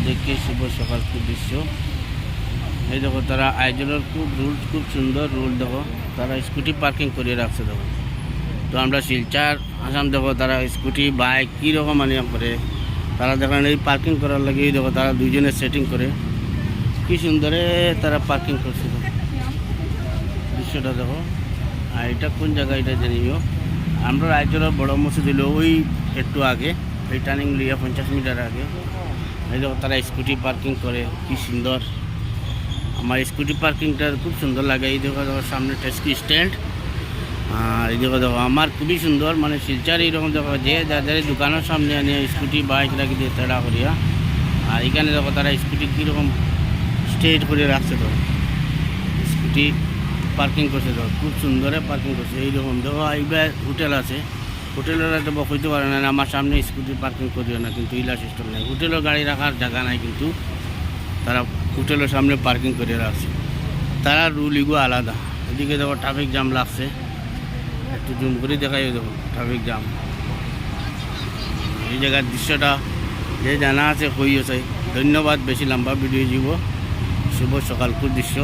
দেখে শুভ সকালপুর দৃশ্য। এই দেখো তারা আইজলের খুব রুল, খুব সুন্দর রুল। দেখো তারা স্কুটি পার্কিং করে রাখছে। দেখো তো আমরা শিলচার আসাম দেখো তারা স্কুটি বাইক কীরকম মানে করে তারা দেখেন এই পার্কিং করার লাগে। দেখো তারা দুইজনে সেটিং করে কি সুন্দরে তারা পার্কিং করছে। দৃশ্যটা দেখো। আর এটা কোন জায়গা এটা জানিও। আমরা আইজলের বড় মসজিদ হলো ওই একটু আগে, এই টার্নিং লিয়া 50 মিটার আগে। এই দেখো তারা স্কুটি পার্কিং করে কি সুন্দর। আমার স্কুটি পার্কিংটার খুব সুন্দর লাগে। এই দেখো দেখো সামনে ট্যাক্সি স্ট্যান্ড। আর এই দেখো দেখো আমার খুবই সুন্দর মানে শিলচার এইরকম দেখো যে যাদের দোকানের সামনে আনিয়ে স্কুটি বাইক রাখি দিয়ে তেড়া করিয়া। আর এখানে দেখো তারা স্কুটি কীরকম স্ট্রেট করে রাখছে। তো স্কুটি পার্কিং করছে। তো খুব সুন্দরে পার্কিং করছে। এইরকম দেখো এইবার হোটেল আছে, হোটেলের তো হইতে পারে না আমার সামনে স্কুটি পার্কিং করিও না, কিন্তু ইলা সিস্টেম নেই। হোটেলের গাড়ি রাখার জায়গা নাই, কিন্তু তারা হোটেলের সামনে পার্কিং করে রাখছে। তারা রুল ইগো আলাদা। এদিকে দেখো ট্রাফিক জ্যাম লাগছে, একটু জুম করে দেখাই। দেখো ট্রাফিক জ্যাম। এই জায়গার দৃশ্যটা যে জানা আছে হইও চাই। ধন্যবাদ। বেশি লম্বা ভিডিও যাব। শুভ সকালপুর দৃশ্য।